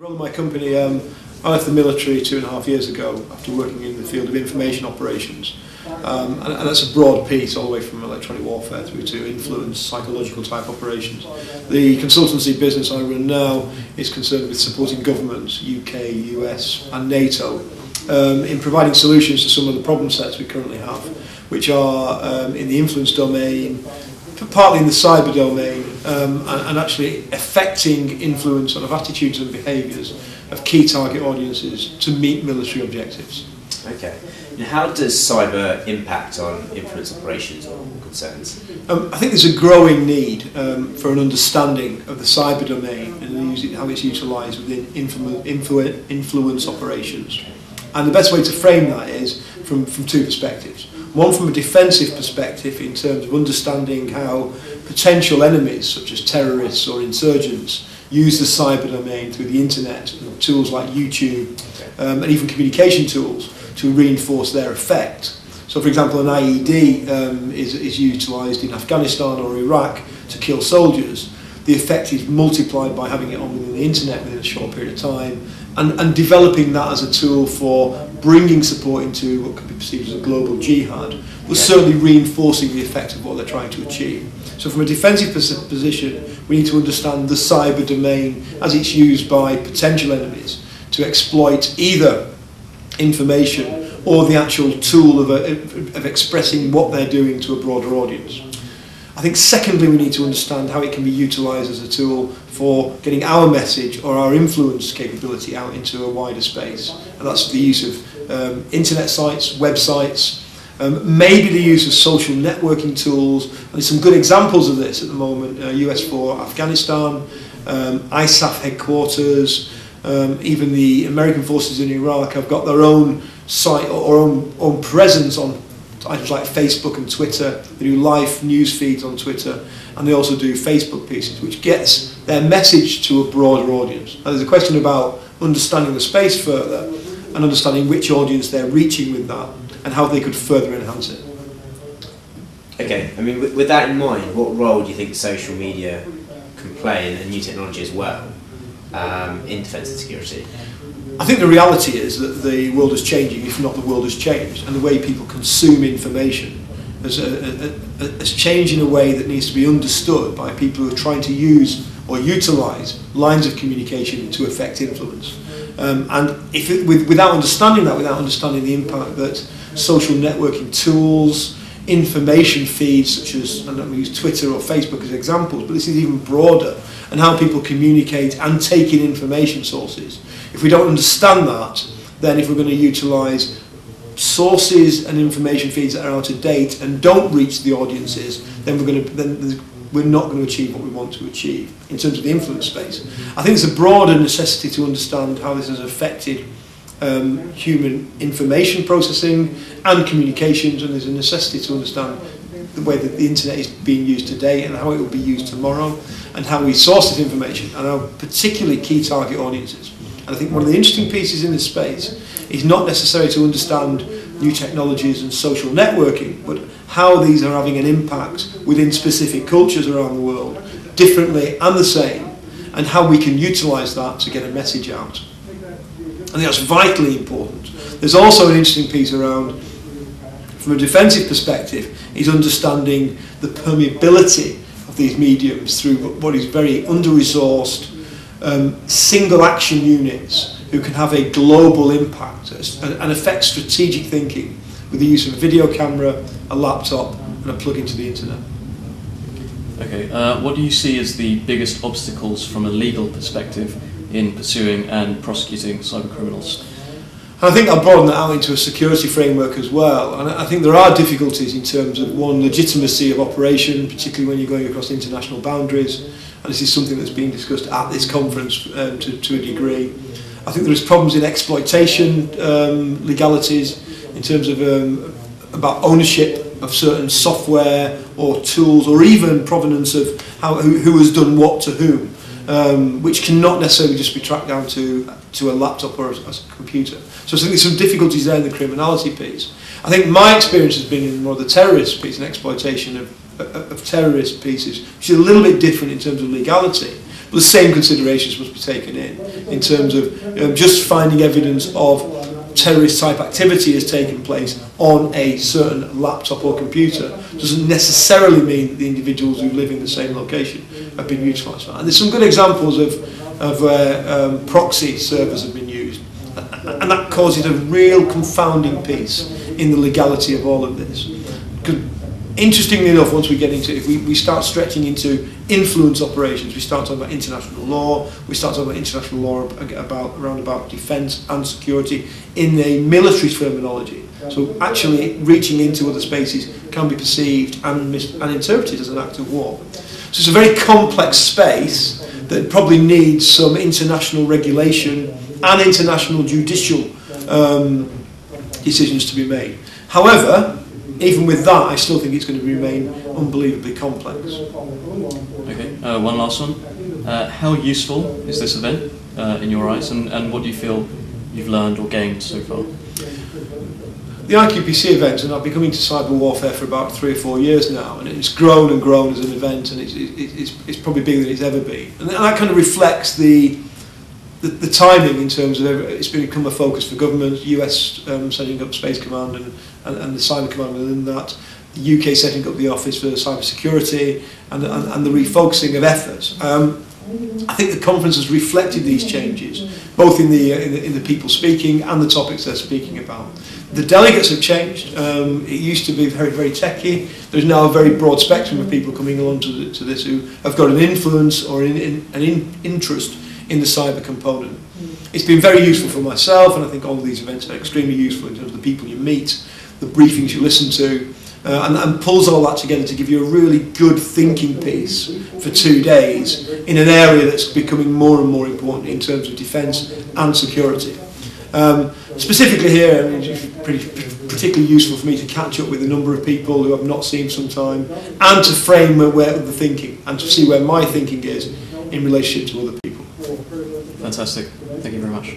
Run my company, I left the military 2.5 years ago after working in the field of information operations. And that's a broad piece all the way from electronic warfare through to influence, psychological type operations. The consultancy business I run now is concerned with supporting governments, UK, US and NATO, in providing solutions to some of the problem sets we currently have, which are in the influence domain, partly in the cyber domain, and actually affecting influence on attitudes and behaviours of key target audiences to meet military objectives. Okay. And how does cyber impact on influence operations or concerns? I think there's a growing need for an understanding of the cyber domain and how it's utilised within influence operations. And the best way to frame that is from two perspectives. One from a defensive perspective in terms of understanding how potential enemies such as terrorists or insurgents use the cyber domain through the internet, tools like YouTube and even communication tools to reinforce their effect. So for example, an IED is utilised in Afghanistan or Iraq to kill soldiers. The effect is multiplied by having it on within the internet within a short period of time, and developing that as a tool for bringing support into what could be perceived as a global jihad was certainly reinforcing the effect of what they're trying to achieve. So from a defensive position, we need to understand the cyber domain as it's used by potential enemies to exploit either information or the actual tool of expressing what they're doing to a broader audience. I think secondly, we need to understand how it can be utilised as a tool for getting our message or our influence capability out into a wider space. And that's the use of internet sites, websites, maybe the use of social networking tools. And there's some good examples of this at the moment. US for Afghanistan, ISAF headquarters, even the American forces in Iraq have got their own site or own presence on items like Facebook and Twitter. They do live news feeds on Twitter, and they also do Facebook pieces, which gets their message to a broader audience. Now, there's a question about understanding the space further and understanding which audience they're reaching with that and how they could further enhance it. Okay, I mean, with that in mind, what role do you think social media can play and new technology as well in defence and security? I think the reality is that the world is changing, if not the world has changed, and the way people consume information has changed in a way that needs to be understood by people who are trying to use or utilise lines of communication to affect influence. And without understanding that, without understanding the impact that social networking tools, information feeds such as, I'm not going to use Twitter or Facebook as examples, but this is even broader, and how people communicate and take in information sources. If we don't understand that, then if we're going to utilise sources and information feeds that are out of date and don't reach the audiences, then we're not going to achieve what we want to achieve in terms of the influence space. I think there's a broader necessity to understand how this has affected human information processing and communications, and there's a necessity to understand the way that the internet is being used today and how it will be used tomorrow, and how we source this information and our particularly key target audiences. And I think one of the interesting pieces in this space is not necessarily to understand new technologies and social networking, but how these are having an impact within specific cultures around the world, differently and the same, and how we can utilise that to get a message out. I think that's vitally important. There's also an interesting piece around, from a defensive perspective, is understanding the permeability of these mediums through what is very under-resourced single action units who can have a global impact and affect strategic thinking with the use of a video camera, a laptop and a plug into the internet. Okay, what do you see as the biggest obstacles from a legal perspective in pursuing and prosecuting cyber criminals? I think I'll broaden that out into a security framework as well, and I think there are difficulties in terms of, one, legitimacy of operation, particularly when you're going across international boundaries, and this is something that's being discussed at this conference to a degree. I think there is problems in exploitation legalities in terms of about ownership of certain software or tools, or even provenance of who has done what to whom, which cannot necessarily just be tracked down to a laptop or a computer. So I think there's some difficulties there in the criminality piece. I think my experience has been in more of the terrorist piece and exploitation of terrorist pieces, which is a little bit different in terms of legality, But the same considerations must be taken in terms of just finding evidence of terrorist type activity has taken place on a certain laptop or computer doesn't necessarily mean that the individuals who live in the same location have been utilised for that. And there's some good examples of where proxy servers have been used, and that causes a real confounding piece in the legality of all of this. Because interestingly enough, once we get into it, if we start stretching into influence operations, we start talking about international law, we start talking about international law around defence and security in a military terminology. So actually reaching into other spaces can be perceived and interpreted as an act of war. So it's a very complex space that probably needs some international regulation and international judicial decisions to be made. However, even with that, I still think it's going to remain unbelievably complex. Okay, one last one. How useful is this event in your eyes, and what do you feel you've learned or gained so far? The IQPC event, and I've been coming to cyber warfare for about 3 or 4 years now, and it's grown and grown as an event, and it's probably bigger than it's ever been. And that kind of reflects the timing in terms of it's become a focus for government, US setting up Space Command and the Cyber Command within that, the UK setting up the Office for Cyber Security, and the refocusing of efforts. I think the conference has reflected these changes, both in the people speaking and the topics they're speaking about. The delegates have changed. It used to be very, very techy. There's now a very broad spectrum of people coming along to this who have got an influence or an interest in the cyber component. It's been very useful for myself, and I think all of these events are extremely useful in terms of the people you meet, the briefings you listen to, and pulls all that together to give you a really good thinking piece for 2 days in an area that's becoming more and more important in terms of defence and security. Specifically here, I mean, it's particularly useful for me to catch up with a number of people who I've not seen some time, and to frame where the thinking, and to see where my thinking is in relationship to other people. Fantastic. Thank you very much.